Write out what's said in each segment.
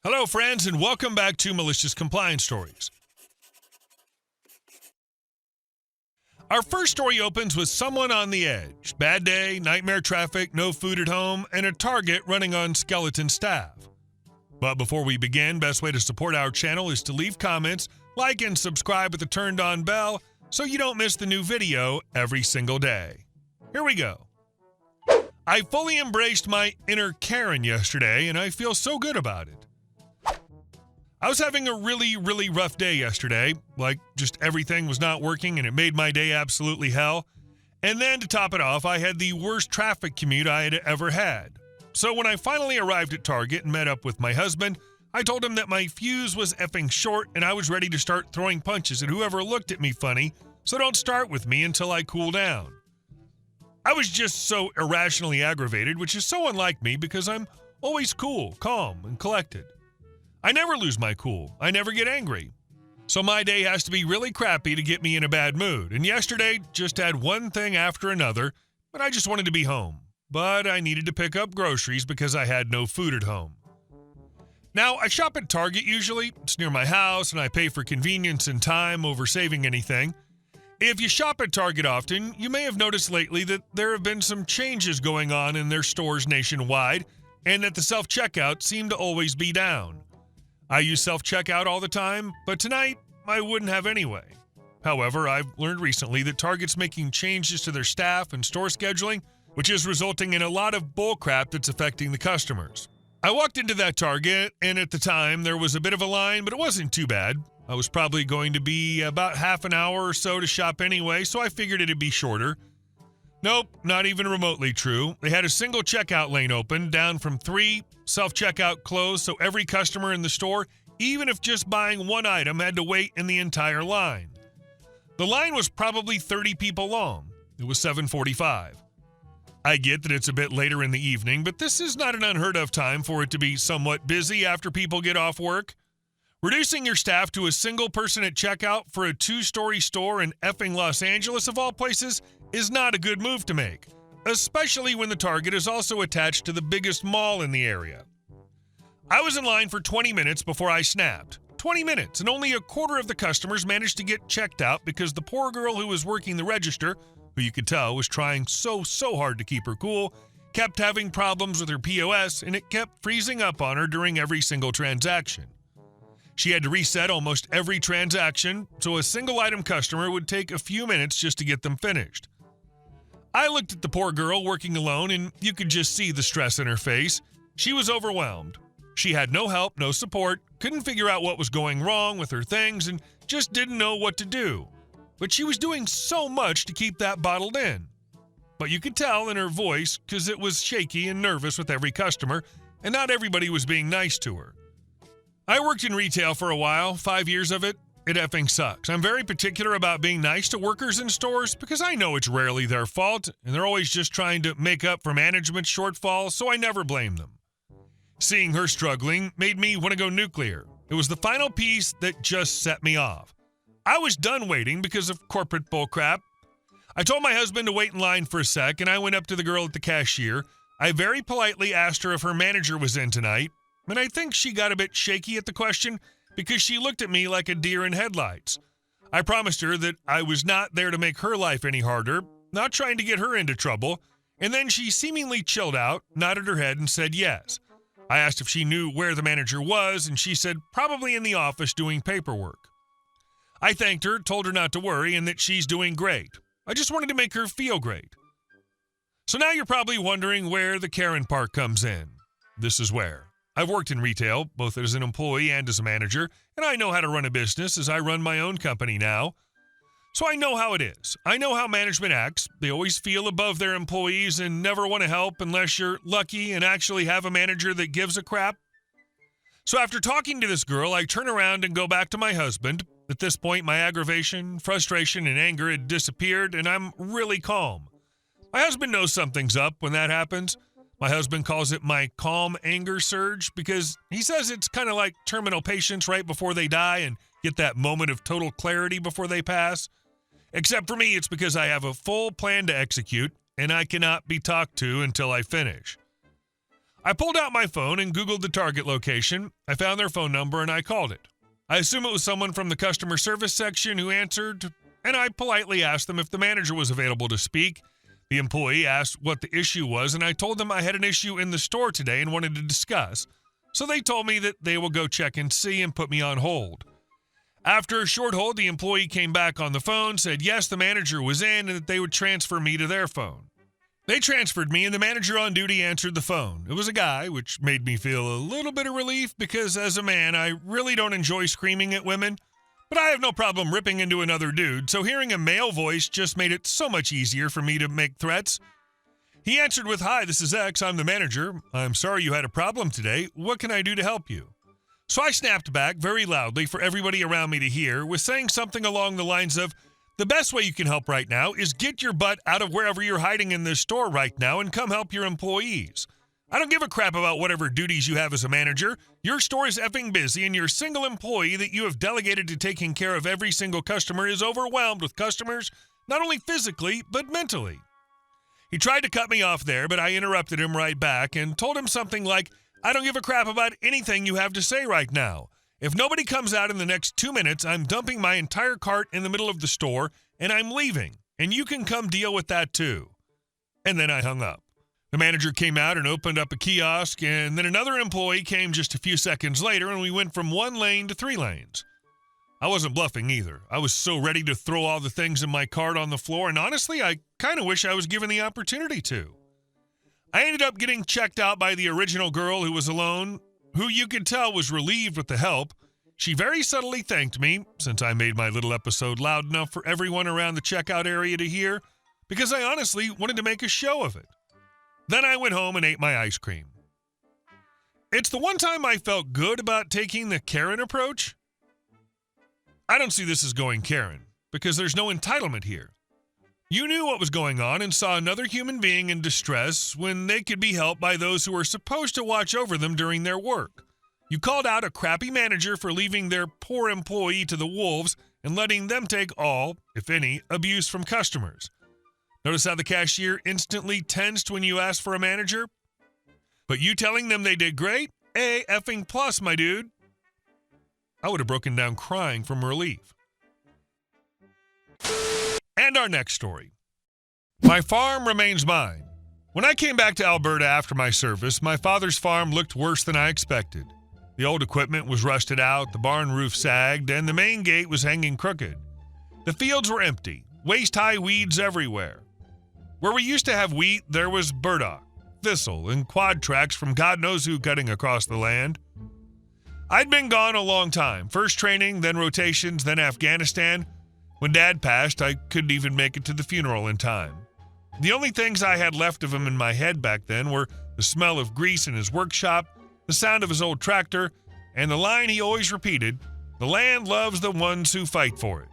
Hello, friends, and welcome back to Malicious Compliance Stories. Our first story opens with someone on the edge. Bad day, nightmare traffic, no food at home, and a Target running on skeleton staff. But before we begin, best way to support our channel is to leave comments, like and subscribe with the turned-on bell so you don't miss the new video every single day. Here we go. I fully embraced my inner Karen yesterday, and I feel so good about it. I was having a really rough day yesterday. Like, just everything was not working and it made my day absolutely hell. And then to top it off, I had the worst traffic commute I had ever had. So when I finally arrived at Target and met up with my husband, I told him that my fuse was effing short and I was ready to start throwing punches at whoever looked at me funny, so don't start with me until I cool down. I was just so irrationally aggravated, which is so unlike me because I'm always cool, calm, and collected. I never lose my cool. I never get angry. So my day has to be really crappy to get me in a bad mood. And yesterday just had one thing after another, but I just wanted to be home. But I needed to pick up groceries because I had no food at home. Now, I shop at Target usually. It's near my house and I pay for convenience and time over saving anything. If you shop at Target often, you may have noticed lately that there have been some changes going on in their stores nationwide and that the self-checkout seem to always be down. I use self-checkout all the time, but tonight I wouldn't have anyway. However, I've learned recently that Target's making changes to their staff and store scheduling, which is resulting in a lot of bullcrap that's affecting the customers. I walked into that Target, and at the time there was a bit of a line, but it wasn't too bad. I was probably going to be about half an hour or so to shop anyway, so I figured it'd be shorter. Nope, not even remotely true. They had a single checkout lane open, down from 3, self-checkout closed, so every customer in the store, even if just buying one item, had to wait in the entire line. The line was probably 30 people long. It was 7:45. I get that it's a bit later in the evening, but this is not an unheard of time for it to be somewhat busy after people get off work. Reducing your staff to a single person at checkout for a 2-story store in effing Los Angeles, of all places, is not a good move to make, especially when the Target is also attached to the biggest mall in the area. I was in line for 20 minutes before I snapped. 20 minutes, and only a quarter of the customers managed to get checked out because the poor girl who was working the register, who you could tell was trying so hard to keep her cool, kept having problems with her POS, and it kept freezing up on her during every single transaction. She had to reset almost every transaction, so a single item customer would take a few minutes just to get them finished. I looked at the poor girl working alone, and you could just see the stress in her face. She was overwhelmed. She had no help, no support, couldn't figure out what was going wrong with her things, and just didn't know what to do. But she was doing so much to keep that bottled in. But you could tell in her voice because it was shaky and nervous with every customer, and not everybody was being nice to her. I worked in retail for a while, 5 years of it. It effing sucks. I'm very particular about being nice to workers in stores because I know it's rarely their fault, and they're always just trying to make up for management shortfalls, so I never blame them. Seeing her struggling made me want to go nuclear. It was the final piece that just set me off. I was done waiting because of corporate bullcrap. I told my husband to wait in line for a sec, and I went up to the girl at the cashier. I very politely asked her if her manager was in tonight, and I think she got a bit shaky at the question because she looked at me like a deer in headlights. I promised her that I was not there to make her life any harder, not trying to get her into trouble, and then she seemingly chilled out, nodded her head, and said yes. I asked if she knew where the manager was, and she said probably in the office doing paperwork. I thanked her, told her not to worry, and that she's doing great. I just wanted to make her feel great. So now you're probably wondering where the Karen part comes in. This is where. I've worked in retail, both as an employee and as a manager, and I know how to run a business as I run my own company now. So I know how it is. I know how management acts. They always feel above their employees and never want to help unless you're lucky and actually have a manager that gives a crap. So after talking to this girl, I turn around and go back to my husband. At this point, my aggravation, frustration, and anger had disappeared, and I'm really calm. My husband knows something's up when that happens. My husband calls it my calm anger surge because he says it's kind of like terminal patients right before they die and get that moment of total clarity before they pass. Except for me, it's because I have a full plan to execute, and I cannot be talked to until I finish. I pulled out my phone and Googled the target location. I found their phone number and I called it. I assume it was someone from the customer service section who answered, and I politely asked them if the manager was available to speak. The employee asked what the issue was, and I told them I had an issue in the store today and wanted to discuss. So they told me that they will go check and see and put me on hold. After a short hold, the employee came back on the phone, said yes, the manager was in, and that they would transfer me to their phone. They transferred me, and the manager on duty answered the phone. It was a guy, which made me feel a little bit of relief because as a man, I really don't enjoy screaming at women, but I have no problem ripping into another dude, so hearing a male voice just made it so much easier for me to make threats. He answered with, "Hi, this is X. I'm the manager. I'm sorry you had a problem today. What can I do to help you?" So I snapped back very loudly for everybody around me to hear, with saying something along the lines of, "The best way you can help right now is get your butt out of wherever you're hiding in this store right now and come help your employees. I don't give a crap about whatever duties you have as a manager. Your store is effing busy and your single employee that you have delegated to taking care of every single customer is overwhelmed with customers, not only physically, but mentally." He tried to cut me off there, but I interrupted him right back and told him something like, "I don't give a crap about anything you have to say right now. If nobody comes out in the next 2 minutes, I'm dumping my entire cart in the middle of the store and I'm leaving, and you can come deal with that too." And then I hung up. The manager came out and opened up a kiosk, and then another employee came just a few seconds later, and we went from 1 lane to 3 lanes. I wasn't bluffing either. I was so ready to throw all the things in my cart on the floor, and honestly, I kind of wish I was given the opportunity to. I ended up getting checked out by the original girl who was alone, who you could tell was relieved with the help. She very subtly thanked me, since I made my little episode loud enough for everyone around the checkout area to hear, because I honestly wanted to make a show of it. Then I went home and ate my ice cream. It's the one time I felt good about taking the Karen approach. I don't see this as going Karen, because there's no entitlement here. You knew what was going on and saw another human being in distress when they could be helped by those who are supposed to watch over them during their work. You called out a crappy manager for leaving their poor employee to the wolves and letting them take all, if any, abuse from customers. Notice how the cashier instantly tensed when you asked for a manager? But you telling them they did great? A effing plus, my dude. I would have broken down crying from relief. And our next story. My farm remains mine. When I came back to Alberta after my service, my father's farm looked worse than I expected. The old equipment was rusted out, the barn roof sagged, and the main gate was hanging crooked. The fields were empty, waist-high weeds everywhere. Where we used to have wheat, there was burdock, thistle, and quad tracks from God knows who cutting across the land. I'd been gone a long time, first training, then rotations, then Afghanistan. When Dad passed, I couldn't even make it to the funeral in time. The only things I had left of him in my head back then were the smell of grease in his workshop, the sound of his old tractor, and the line he always repeated, "The land loves the ones who fight for it."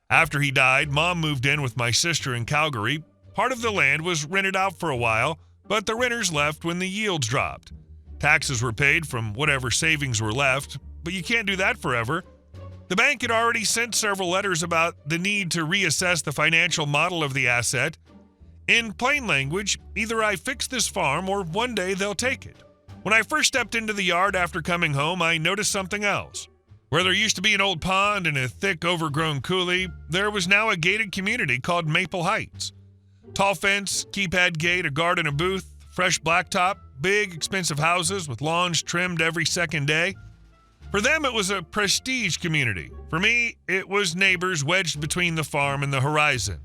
After he died, Mom moved in with my sister in Calgary. Part of the land was rented out for a while, but the renters left when the yields dropped. Taxes were paid from whatever savings were left, but you can't do that forever. The bank had already sent several letters about the need to reassess the financial model of the asset. In plain language, either I fix this farm or one day they'll take it. When I first stepped into the yard after coming home, I noticed something else. Where there used to be an old pond and a thick, overgrown coulee, there was now a gated community called Maple Heights. Tall fence, keypad gate, a garden, a booth, fresh blacktop, big, expensive houses with lawns trimmed every second day. For them, it was a prestige community. For me, it was neighbors wedged between the farm and the horizon.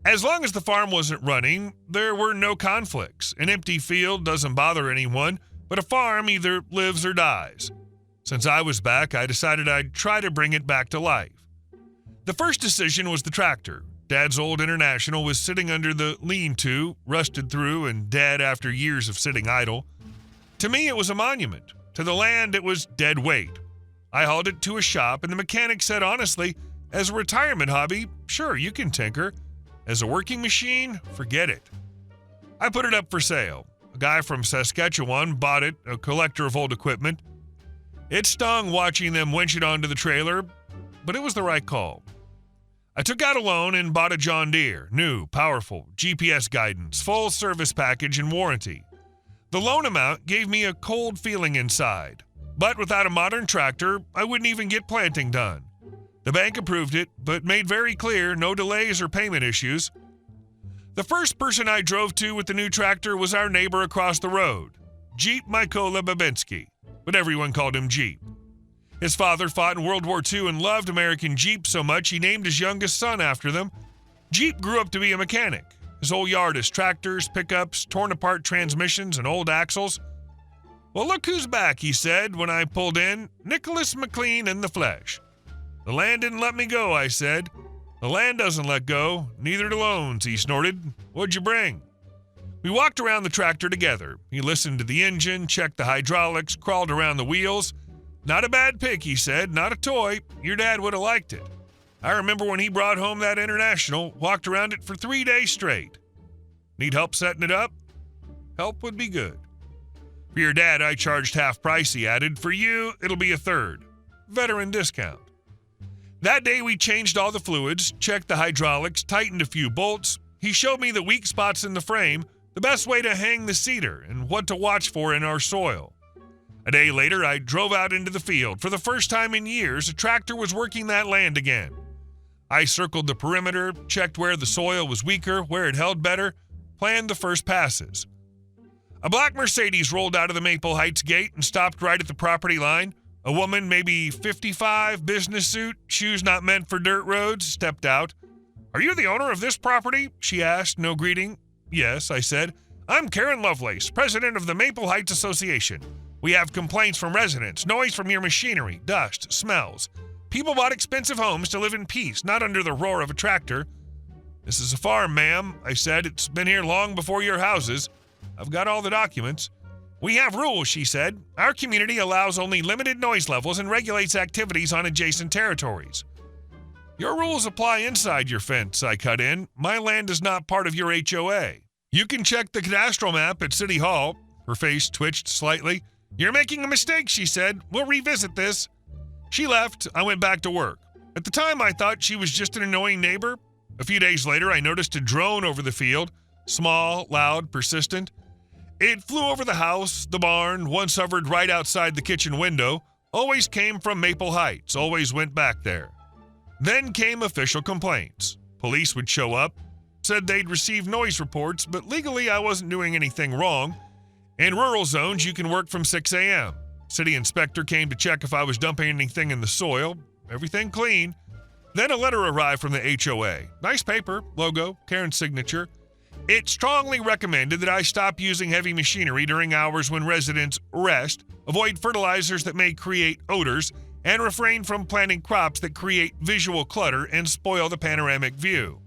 As long as the farm wasn't running, there were no conflicts. An empty field doesn't bother anyone, but a farm either lives or dies. Since I was back, I decided I'd try to bring it back to life. The first decision was the tractor. Dad's old International was sitting under the lean-to, rusted through and dead after years of sitting idle. To me, it was a monument. To the land, it was dead weight. I hauled it to a shop, and the mechanic said honestly, as a retirement hobby, sure, you can tinker. As a working machine, forget it. I put it up for sale. A guy from Saskatchewan bought it, a collector of old equipment. It stung watching them winch it onto the trailer, but it was the right call. I took out a loan and bought a John Deere, new, powerful, GPS guidance, full service package and warranty. The loan amount gave me a cold feeling inside, but without a modern tractor, I wouldn't even get planting done. The bank approved it, but made very clear no delays or payment issues. The first person I drove to with the new tractor was our neighbor across the road, Jeep Mykola Babinski, but everyone called him Jeep. His father fought in World War II and loved American Jeeps so much he named his youngest son after them. Jeep grew up to be a mechanic. His whole yard is tractors, pickups, torn-apart transmissions, and old axles. "Well, look who's back," he said when I pulled in, "Nicholas McLean in the flesh." "The land didn't let me go," I said. "The land doesn't let go, neither do loans," he snorted. "What'd you bring?" We walked around the tractor together. He listened to the engine, checked the hydraulics, crawled around the wheels. "Not a bad pick," he said. "Not a toy. Your dad would have liked it. I remember when he brought home that International, walked around it for 3 days straight." "Need help setting it up?" "Help would be good." "For your dad, I charged half price," he added. "For you, it'll be a third. Veteran discount." That day, we changed all the fluids, checked the hydraulics, tightened a few bolts. He showed me the weak spots in the frame, the best way to hang the seeder, and what to watch for in our soil. A day later, I drove out into the field. For the first time in years, a tractor was working that land again. I circled the perimeter, checked where the soil was weaker, where it held better, planned the first passes. A black Mercedes rolled out of the Maple Heights gate and stopped right at the property line. A woman, maybe 55, business suit, shoes not meant for dirt roads, stepped out. "Are you the owner of this property?" she asked, no greeting. "Yes," I said. "I'm Karen Lovelace, president of the Maple Heights Association. We have complaints from residents, noise from your machinery, dust, smells. People bought expensive homes to live in peace, not under the roar of a tractor." "This is a farm, ma'am," I said. "It's been here long before your houses. I've got all the documents." "We have rules," she said. "Our community allows only limited noise levels and regulates activities on adjacent territories." "Your rules apply inside your fence," I cut in. "My land is not part of your HOA. You can check the cadastral map at City Hall." Her face twitched slightly. "You're making a mistake," she said. "We'll revisit this." She left. I went back to work. At the time, I thought she was just an annoying neighbor. A few days later, I noticed a drone over the field. Small, loud, persistent. It flew over the house, the barn, once hovered right outside the kitchen window, always came from Maple Heights, always went back there. Then came official complaints. Police would show up, said they'd received noise reports, but legally I wasn't doing anything wrong. In rural zones, you can work from 6 a.m. City inspector came to check if I was dumping anything in the soil. Everything clean. Then a letter arrived from the HOA. Nice paper, logo, Karen's signature. It strongly recommended that I stop using heavy machinery during hours when residents rest, avoid fertilizers that may create odors, and refrain from planting crops that create visual clutter and spoil the panoramic view.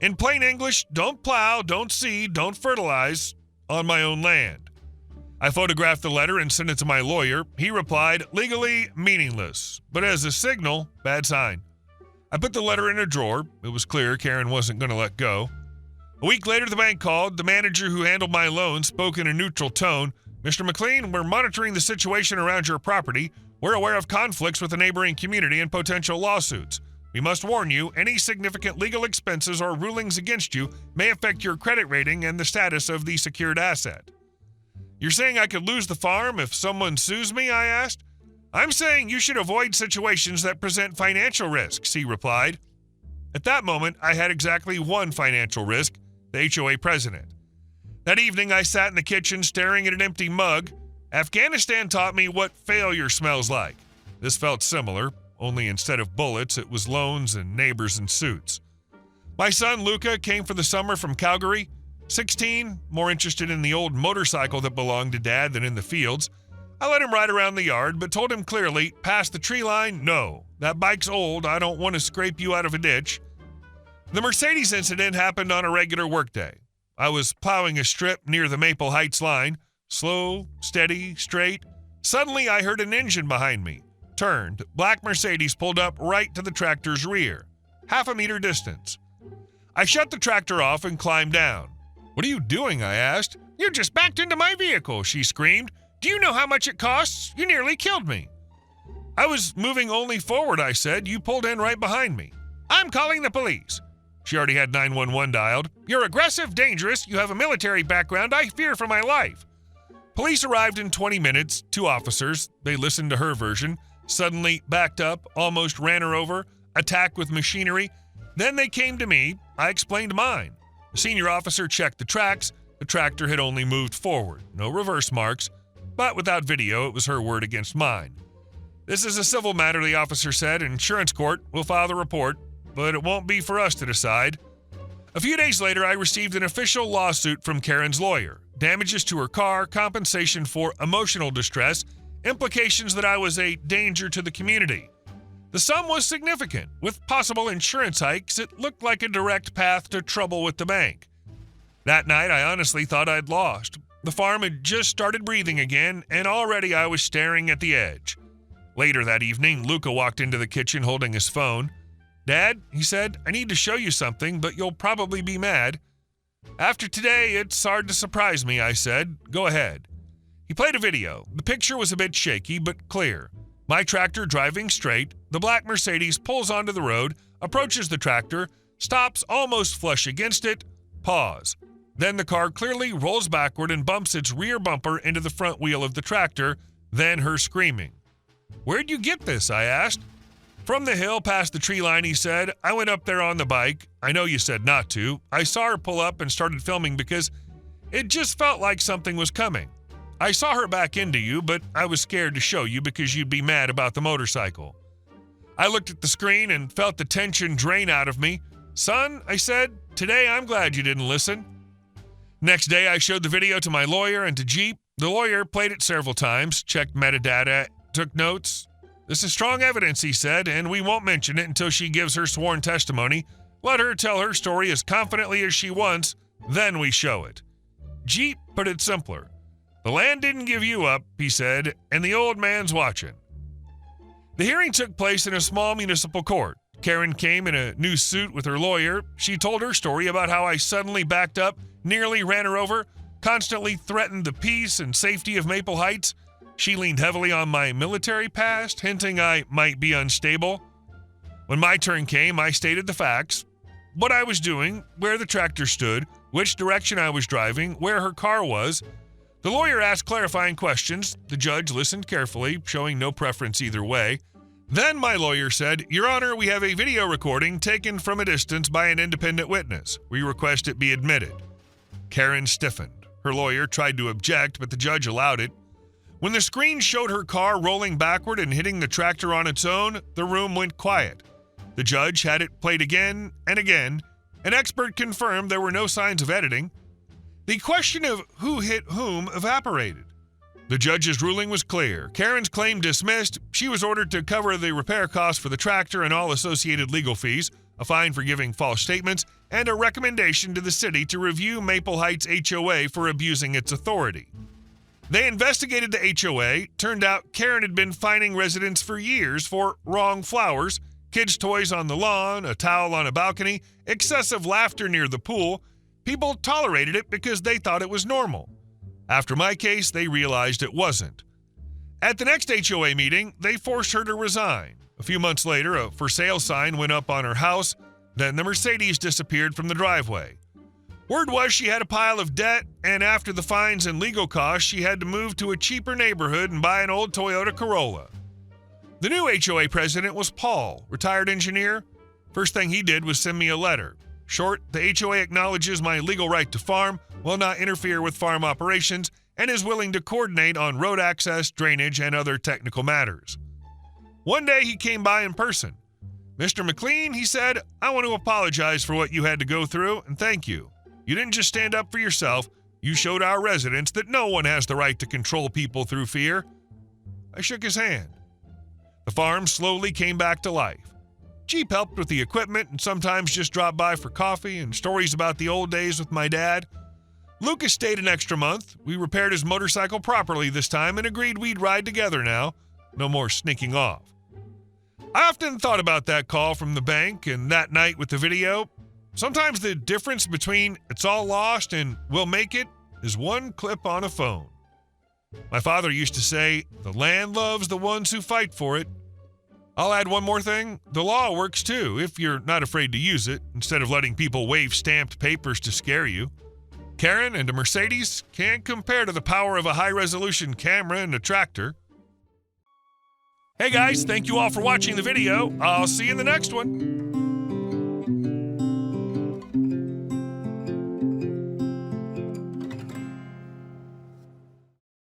In plain English, don't plow, don't seed, don't fertilize on my own land. I photographed the letter and sent it to my lawyer. He replied, "Legally meaningless, but as a signal, bad sign." I put the letter in a drawer. It was clear Karen wasn't going to let go. A week later, the bank called. The manager who handled my loan spoke in a neutral tone. "Mr. McLean, we're monitoring the situation around your property. We're aware of conflicts with the neighboring community and potential lawsuits. We must warn you, any significant legal expenses or rulings against you may affect your credit rating and the status of the secured asset." "You're saying I could lose the farm if someone sues me?" I asked. "I'm saying you should avoid situations that present financial risks," he replied. At that moment, I had exactly one financial risk, the HOA president. That evening, I sat in the kitchen staring at an empty mug. Afghanistan taught me what failure smells like. This felt similar, only instead of bullets, it was loans and neighbors in suits. My son, Luca, came for the summer from Calgary. 16, more interested in the old motorcycle that belonged to Dad than in the fields. I let him ride around the yard, but told him clearly, past the tree line, no. That bike's old, I don't want to scrape you out of a ditch. The Mercedes incident happened on a regular workday. I was plowing a strip near the Maple Heights line. Slow, steady, straight. Suddenly, I heard an engine behind me. Turned. Black Mercedes pulled up right to the tractor's rear. Half a meter distance. I shut the tractor off and climbed down. "What are you doing?" I asked. "You just backed into my vehicle," she screamed. "Do you know how much it costs? You nearly killed me." "I was moving only forward," I said. "You pulled in right behind me." "I'm calling the police." She already had 911 dialed. "You're aggressive, dangerous. You have a military background. I fear for my life." Police arrived in 20 minutes, 2 officers. They listened to her version, suddenly backed up, almost ran her over, attacked with machinery. Then they came to me. I explained mine. The senior officer checked the tracks. The tractor had only moved forward, no reverse marks, but without video, it was her word against mine. This is a civil matter, the officer said. Insurance court will file the report, but it won't be for us to decide. A few days later, I received an official lawsuit from Karen's lawyer. Damages to her car, compensation for emotional distress, implications that I was a danger to the community. The sum was significant. With possible insurance hikes, it looked like a direct path to trouble with the bank. That night, I honestly thought I'd lost. The farm had just started breathing again, and already I was staring at the edge. Later that evening, Luca walked into the kitchen holding his phone. "Dad," he said, "I need to show you something, but you'll probably be mad." "After today, it's hard to surprise me," I said. "Go ahead." He played a video. The picture was a bit shaky, but clear. My tractor driving straight, the black Mercedes pulls onto the road, approaches the tractor, stops almost flush against it, pause. Then the car clearly rolls backward and bumps its rear bumper into the front wheel of the tractor, then her screaming. "Where'd you get this?" I asked. "From the hill past the tree line," he said. "I went up there on the bike. I know you said not to. I saw her pull up and started filming because it just felt like something was coming. I saw her back into you, but I was scared to show you because you'd be mad about the motorcycle." I looked at the screen and felt the tension drain out of me. "Son," I said, "today I'm glad you didn't listen." Next day, I showed the video to my lawyer and to Jeep. The lawyer played it several times, checked metadata, took notes. "This is strong evidence," he said, "and we won't mention it until she gives her sworn testimony. Let her tell her story as confidently as she wants, then we show it." Jeep put it simpler. "The land didn't give you up," he said, "and the old man's watching." The hearing took place in a small municipal court. Karen came in a new suit with her lawyer. She told her story about how I suddenly backed up, nearly ran her over, constantly threatened the peace and safety of Maple Heights. She leaned heavily on my military past, hinting I might be unstable. When my turn came, I stated the facts, what I was doing, where the tractor stood, which direction I was driving, where her car was. The lawyer asked clarifying questions. The judge listened carefully, showing no preference either way. Then my lawyer said, "Your Honor, we have a video recording taken from a distance by an independent witness. We request it be admitted." Karen stiffened. Her lawyer tried to object, but the judge allowed it. When the screen showed her car rolling backward and hitting the tractor on its own, the room went quiet. The judge had it played again and again. An expert confirmed there were no signs of editing. The question of who hit whom evaporated. The judge's ruling was clear. Karen's claim dismissed. She was ordered to cover the repair costs for the tractor and all associated legal fees, a fine for giving false statements, and a recommendation to the city to review Maple Heights HOA for abusing its authority. They investigated the HOA. Turned out Karen had been fining residents for years for wrong flowers, kids' toys on the lawn, a towel on a balcony, excessive laughter near the pool. People tolerated it because they thought it was normal. After my case, they realized it wasn't. At the next HOA meeting, they forced her to resign. A few months later, a for sale sign went up on her house. Then the Mercedes disappeared from the driveway. Word was she had a pile of debt, and after the fines and legal costs, she had to move to a cheaper neighborhood and buy an old Toyota Corolla. The new HOA president was Paul, retired engineer. First thing he did was send me a letter. Short, the HOA acknowledges my legal right to farm, will not interfere with farm operations, and is willing to coordinate on road access, drainage, and other technical matters. One day he came by in person. "Mr. McLean," he said, "I want to apologize for what you had to go through, and thank you. You didn't just stand up for yourself, you showed our residents that no one has the right to control people through fear." I shook his hand. The farm slowly came back to life. Jeep helped with the equipment and sometimes just dropped by for coffee and stories about the old days with my dad. Lucas stayed an extra month. We repaired his motorcycle properly this time and agreed we'd ride together now. No more sneaking off. I often thought about that call from the bank and that night with the video. Sometimes the difference between "it's all lost" and "we'll make it" is one clip on a phone. My father used to say, "The land loves the ones who fight for it." I'll add one more thing. The law works too, if you're not afraid to use it, instead of letting people wave stamped papers to scare you. Karen and a Mercedes can't compare to the power of a high-resolution camera and a tractor. Hey guys, thank you all for watching the video. I'll see you in the next one.